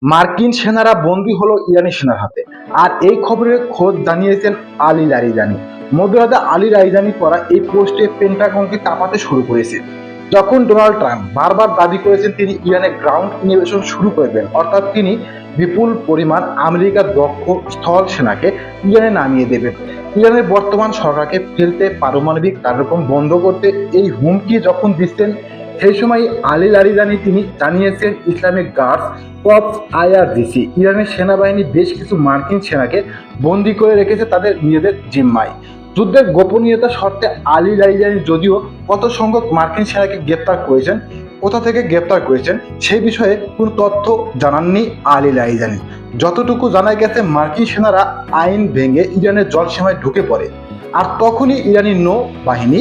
মার্কিন সেনারা বন্দী হলো ইরানি সেনার হাতে। আর এই খবরের খোঁজ জানিয়েছেন আলী লারিজানি। মধ্যরাতে আলী লারিজানি করা এই পোস্টে পেন্টাগনকে কাঁপাতে শুরু করেছে। যখন ডোনাল্ড ট্রাম্প বারবার দাবি করেছেন তিনি ইরানে গ্রাউন্ড ইনভেশন শুরু করবেন, অর্থাৎ তিনি বিপুল পরিমাণ আমেরিকার দক্ষ স্থল সেনাকে ইরানে নামিয়ে দেবেন, ইরানের বর্তমান সরকারকে ফেলতে পারমাণবিক কার্যক্রম বন্ধ করতে এই হুমকি যখন দিচ্ছেন, সেই সময় আলী লারিজানি তিনি জানিয়েছেন ইসলামিক গার্ডস কর্পস আইআরজিসি ইরানের সেনাবাহিনী বেশ কিছু মার্কিন সেনাকে বন্দী করে রেখেছে তাদের নিজেদের জিম্মায়। যুদ্ধের গোপনীয়তা শর্তে আলী লারিজানি যদিও কত সংখ্যক মার্কিন সেনাকে গ্রেপ্তার করেছেন, কোথা থেকে গ্রেপ্তার করেছেন সেই বিষয়ে কোনো তথ্য জানাননি আলী লারিজানি। যতটুকু জানা গেছে, মার্কিন সেনারা আইন ভেঙে ইরানের জলসীমায় ঢুকে পড়ে, আর তখনই ইরানি নৌ বাহিনী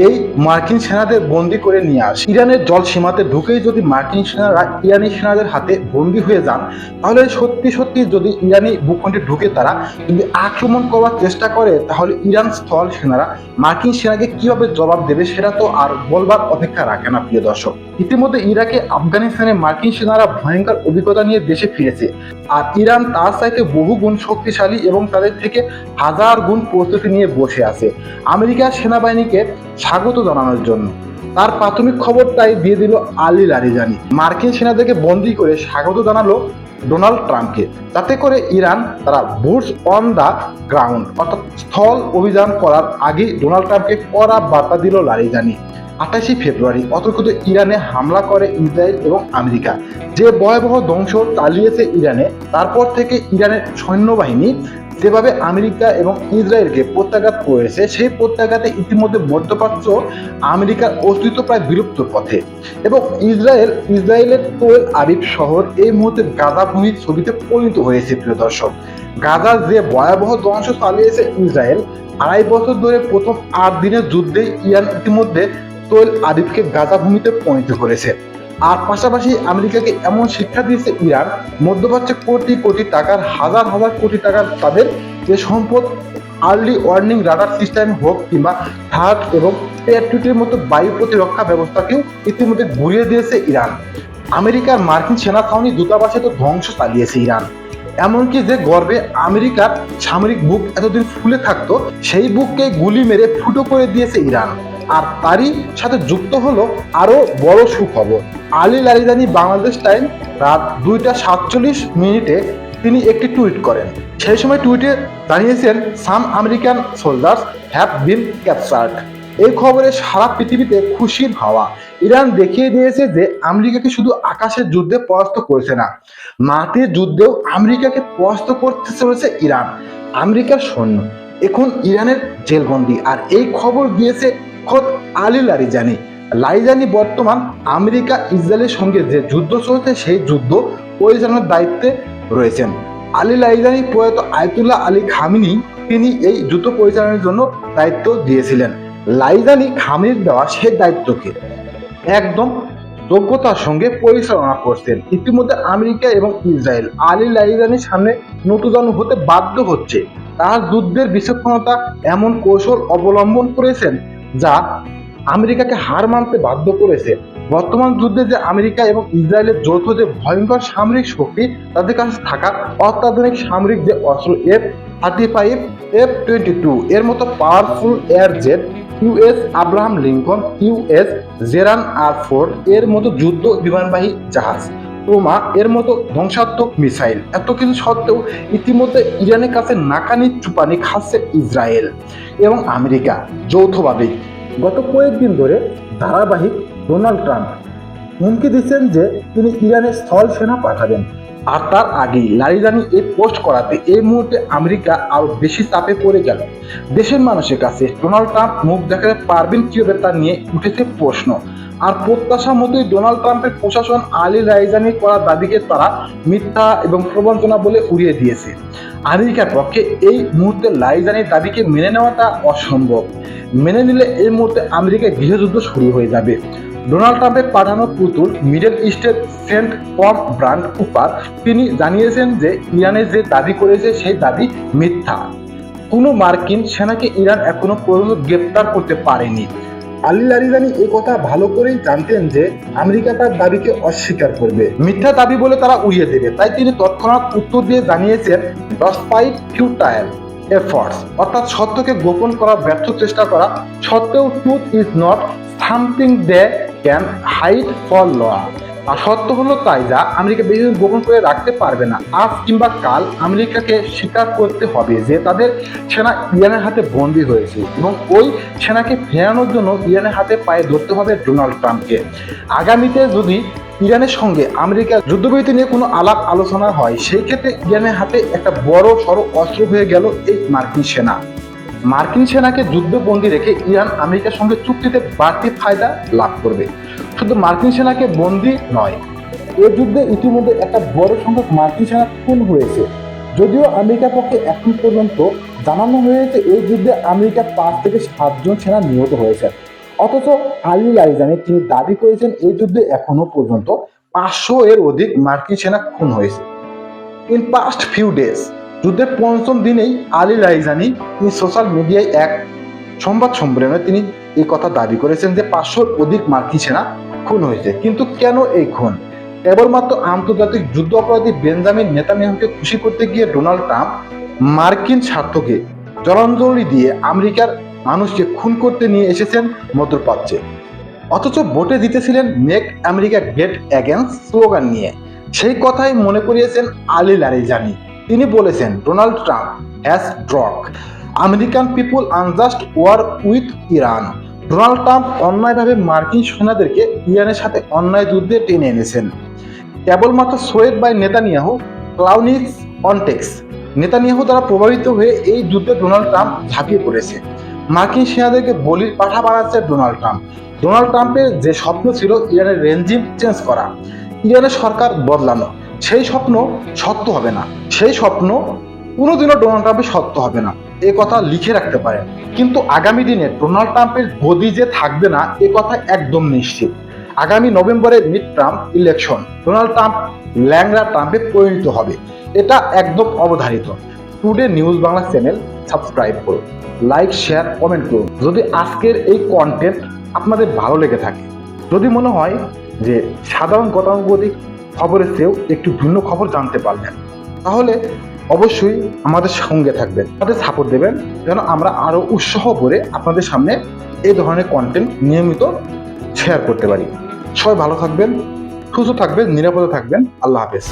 এই মার্কিন সেনাদের বন্দি করে নিয়ে আসে। ইরানের জল সীমাতে ঢুকেই যদি মার্কিন সেনারা ইরানি সেনাদের হাতে বন্দি হয়ে যান, তাহলে সত্যি সত্যি যদি ইরানি ভূখণ্ডে ঢুকে তারা যদি আক্রমণ করার চেষ্টা করে, তাহলে ইরান স্থল সেনারা মার্কিন সেনাকে কিভাবে জবাব দেবে সেটা তো আর বলবার অপেক্ষা রাখে না। প্রিয় দর্শক, ইতিমধ্যে ইরাকে আফগানিস্তানে মার্কিন সেনারা ভয়ঙ্কর অভিজ্ঞতা নিয়ে দেশে ফিরেছে, আর ইরান তার চাইতে বহু গুণ শক্তিশালী এবং তাদের থেকে হাজার গুণ প্রস্তুতি নিয়ে বসে আছে আমেরিকার সেনাবাহিনীকে স্বাগত জানানোর জন্য। তার প্রাথমিক খবরটাই দিয়ে দিল আলী লারিজানি। মার্কিন সেনাদেরকে বন্দী করে স্বাগত জানালো ডোনাল্ড ট্রাম্পকে, যাতে করে ইরান তারা বুটস অন দ্য গ্রাউন্ড অর্থাৎ স্থল অভিযান করার আগে ডোনাল্ড ট্রাম্পকে কড়া বার্তা দিল লারিজানি। 28 ফেব্রুয়ারি অতর্কিত ইরানে হামলা করে ইসরায়েল এবং আমেরিকা, যে ভয়াবহ ধ্বংস চালিয়েছে ইরানে। তারপর থেকে ইরানের সৈন্যবাহিনী যেভাবে আমেরিকা এবং ইসরায়েলকে প্রত্যাঘাত করেছে, সেই প্রত্যাঘাতে ইতিমধ্যে মধ্যপ্রাচ্য আমেরিকার অস্তিত্ব প্রায় বিলুপ্তর পথে, এবং ইসরায়েলের তেল আবিব শহর এই মুহূর্তে গাজা ভূমির ছবিতে পরিণত হয়েছে। প্রিয় দর্শক, গাজার যে ভয়াবহ ধ্বংস চালিয়েছে ইসরায়েল, 2.5 বছর ধরে প্রথম 8 দিনের যুদ্ধে ইরান ইতিমধ্যে তেল আবিবকে গাজা ভূমিতে পরিণত করেছে। আর পাশাপাশি আমেরিকাকে এমন শিক্ষা দিয়েছে ইরান, মধ্যপ্রাচ্যে কোটি কোটি টাকার, হাজার হাজার কোটি টাকার তাদের যে সম্পদ, আর্লি ওয়ার্নিং রাডার সিস্টেম হোক কিংবা থার্ড এবং প্যাট্রিয়টের মতো বায়ু প্রতিরক্ষা ব্যবস্থাকেও ইতিমধ্যে ঘুরিয়ে দিয়েছে ইরান। আমেরিকার মার্কিন সেনা ছাউনি দূতাবাসে তো ধ্বংস চালিয়েছে ইরান, এমনকি যে গর্বে আমেরিকার সামরিক বুক এতদিন ফুলে থাকতো, সেই বুককে গুলি মেরে ফুটো করে দিয়েছে ইরান। আর তারই সাথে যুক্ত হলো আরো বড় সুখবর। আলী লারিজানি বাংলাদেশ টাইম রাত 2:47 তিনি একটি টুইট করেন। সেই সময় টুইটে জানিয়েছেন, some American soldiers have been captured. এই খবরে সারা পৃথিবীতে খুশির হাওয়া। ইরান দেখিয়ে দিয়েছে যে আমেরিকাকে শুধু আকাশের যুদ্ধে পরাস্ত করেছে না, মাটির যুদ্ধেও আমেরিকাকে পরাস্ত করতে চলেছে ইরান। আমেরিকার সৈন্য এখন ইরানের জেলবন্দি, আর এই খবর দিয়েছে খোদ আলী লারিজানি। লারিজানি বর্তমান আমেরিকা ইসরায়েলের সঙ্গে যে যুদ্ধ চলছে সেই যুদ্ধ পরিচালনার দায়িত্বে রয়েছেন। আলী লারিজানি প্রয়াত আয়াতুল্লাহ আলী খামেনি তিনি এই যুদ্ধ পরিচালনার জন্য দায়িত্ব দিয়েছিলেন। লারিজানি খামেনির দেওয়া সেই দায়িত্বকে একদম যোগ্যতার সঙ্গে পরিচালনা করছেন। ইতিমধ্যে আমেরিকা এবং ইসরায়েল আলী লারিজানির সামনে নতুন হতে বাধ্য হচ্ছে। তার যুদ্ধের বিচক্ষণতা এমন কৌশল অবলম্বন করেছেন যা আমেরিকাকে হার মানতে বাধ্য করেছে। বর্তমান যুদ্ধে যে আমেরিকা এবং ইসরায়েলের যৌথ যে ভয়ঙ্কর সামরিক শক্তি, তাদের কাছে থাকা অত্যাধুনিক সামরিক যে অস্ত্র F-35, F-22 এর মতো powerful air jet, US Abraham Lincoln, US gerund R4 এর মতো যুদ্ধ বিমানবাহী জাহাজ, টোমা এর মতো ধ্বংসাত্মক মিসাইল, এত কিছু সত্ত্বেও ইতিমধ্যে ইরানের কাছে নাকানি চুপানি খাচ্ছে ইসরায়েল এবং আমেরিকা যৌথভাবেই। গত কয়েকদিন ধরে ধারাবাহিক ডোনাল্ড ট্রাম্প হুমকি দিচ্ছেন যে তিনি ইরানের স্থল সেনা পাঠাবেন, আর তার আগেই লারিজানি এই পোস্ট করাতে এই মুহূর্তে আমেরিকা আরো বেশি চাপে পড়ে গেল। দেশের মানুষের কাছে ডোনাল্ড ট্রাম্প মুখ দেখাতে পারবেন কিভাবে তা নিয়ে উঠেছে প্রশ্ন। আর প্রত্যাশা মতোই ডোনাল্ড ট্রাম্পের প্রশাসন আলী লারিজানি করা দাবিকে তারা মিথ্যা এবং প্রবঞ্চনা বলে উড়িয়ে দিয়েছে। আমেরিকার পক্ষে এই মুহূর্তে লারিজানির দাবিকে মেনে নেওয়াটা অসম্ভব। মেনে নিলে এই মুহূর্তে আমেরিকায় গৃহযুদ্ধ শুরু হয়ে যাবে। ডোনাল্ড ট্রাম্পের পাঠানো পুতুল মিডল ইস্টের সেন্ট পম ব্রান্ড কুপার তিনি জানিয়েছেন যে ইরানের যে দাবি করেছে সেই দাবি মিথ্যা। কোনো মার্কিন সেনাকে ইরান এখনো পর্যন্ত গ্রেপ্তার করতে পারেনি। আলী লারিজানি এই কথা ভালো করেই জানতেন যে আমেরিকা তার দাবিকে অস্বীকার করবে, মিথ্যা দাবি বলে তারা উড়িয়ে দেবে। তাই তিনি তৎক্ষণাৎ উত্তর দিয়ে জানিয়েছেন ডসপাইট ফিউটাইল এফর্টস, অর্থাৎ সত্যকে গোপন করার ব্যর্থ চেষ্টা করা সত্ত্বেও truth is not something they can hide for long. আর সত্য হলো তাই যা আমেরিকা বেশিদিন গোপন করে রাখতে পারবে না। আজ কিংবা কাল আমেরিকাকে স্বীকার করতে হবে যে তাদের সেনা ইরানের হাতে বন্দী হয়েছে এবং ওই সেনাকে ফেরানোর জন্য ইরানের হাতে পায়ে ধরতে হবে ডোনাল্ড ট্রাম্পকে। আগামীতে যদি ইরানের সঙ্গে আমেরিকার যুদ্ধবিরতি নিয়ে কোনো আলাপ আলোচনা হয়, সেই ক্ষেত্রে ইরানের হাতে একটা বড় সড়ো অস্ত্র হয়ে গেল এই মার্কিন সেনা। মার্কিন সেনাকে যুদ্ধবন্দী রেখে ইরান আমেরিকার সঙ্গে চুক্তিতে বাড়তি ফায়দা লাভ করবে। শুধু মার্কিন সেনাকে বন্দী নয়, এ যুদ্ধে ইতিমধ্যে একটা বড় সংখ্যক মার্কিন সেনা খুন হয়েছে। যদিও আমেরিকার পক্ষে এখন পর্যন্ত জানানো হয়েছে এই যুদ্ধে আমেরিকার 5 থেকে 7 জন সেনা নিহত হয়েছে। অথচ আলী লারিজানি তিনি দাবি করেছেন এই যুদ্ধে এখনো পর্যন্ত 500 এর অধিক মার্কিন সেনা খুন হয়েছে। ইন পাস্ট ফিউ ডেজ, যুদ্ধের 5ম দিনেই আলী লারিজানি তিনি সোশ্যাল মিডিয়ায় এক সংবাদ সম্মেলনে তিনি এই কথা দাবি করেছেন যে 500-র অধিক মার্কিন সেনা খুন হয়েছে। কিন্তু কেন এই খুন? কেবলমাত্র আন্তর্জাতিক যুদ্ধ অপরাধী বেঞ্জামিন নেতানিয়াহুকে খুশি করতে গিয়ে ডোনাল্ড ট্রাম্প মার্কিন স্বার্থকে জলাঞ্জলি দিয়ে আমেরিকার মানুষকে খুন করতে নিয়ে এসেছেন মধ্যপ্রাচ্যে। অথচ ভোটে জিতেছিলেন make America great again slogan নিয়ে। সেই কথাই মনে করিয়েছেন আলী লারিজানি। তিনি বলেছেন Donald Trump has dragged American people unjust war with Iran. Donald Trump অন্যায়ভাবে মার্কিন সেনাদেরকে ইরানের সাথে অন্যায় যুদ্ধে টেনে এনেছেন। কেবলমাত্র সোয়েড বাই নেতানিয়াহু ক্লাউনিস অনটেক্স, নেতানিয়াহু দ্বারা প্রভাবিত হয়ে এই যুদ্ধে ডোনাল্ড ট্রাম্প ঝাঁপিয়ে পড়েছে। মার্কিন সেনাদেরকে বলির পাঠা বানাচ্ছে ডোনাল্ড ট্রাম্প। ডোনাল্ড ট্রাম্পের যে স্বপ্ন ছিল ইরানের রেজিম চেঞ্জ করা, ইরানের সরকার বদলানো, সেই স্বপ্ন সত্য হবে না। সেই স্বপ্ন কোনোদিনও ডোনাল্ড ট্রাম্পের সত্য হবে না, এ কথা লিখে রাখতে পারেন। কিন্তু আগামী দিনে ডোনাল্ড ট্রাম্পের গদি যে থাকবে না এ কথা একদম নিশ্চিত। আগামী নভেম্বরের mid term election Donald Trump ল্যাংড়া ট্রাম্পে পরিণত হবে, এটা একদম অবধারিত। Today news Bangla channel subscribe করুন, লাইক শেয়ার কমেন্ট করুন যদি আজকের এই কন্টেন্ট আপনাদের ভালো লেগে থাকে। যদি মনে হয় যে সাধারণ গতানুগতিক খবরের চেয়েও একটু ভিন্ন খবর জানতে পারবেন, তাহলে অবশ্যই আমাদের সঙ্গে থাকবেন, আমাদের সাপোর্ট দেবেন, যেন আমরা আরো উৎসাহ করে আপনাদের সামনে এই ধরনের কন্টেন্ট নিয়মিত শেয়ার করতে পারি। সবাই ভালো থাকবেন, সুস্থ থাকবেন, নিরাপদে থাকবেন। আল্লাহ হাফেজ।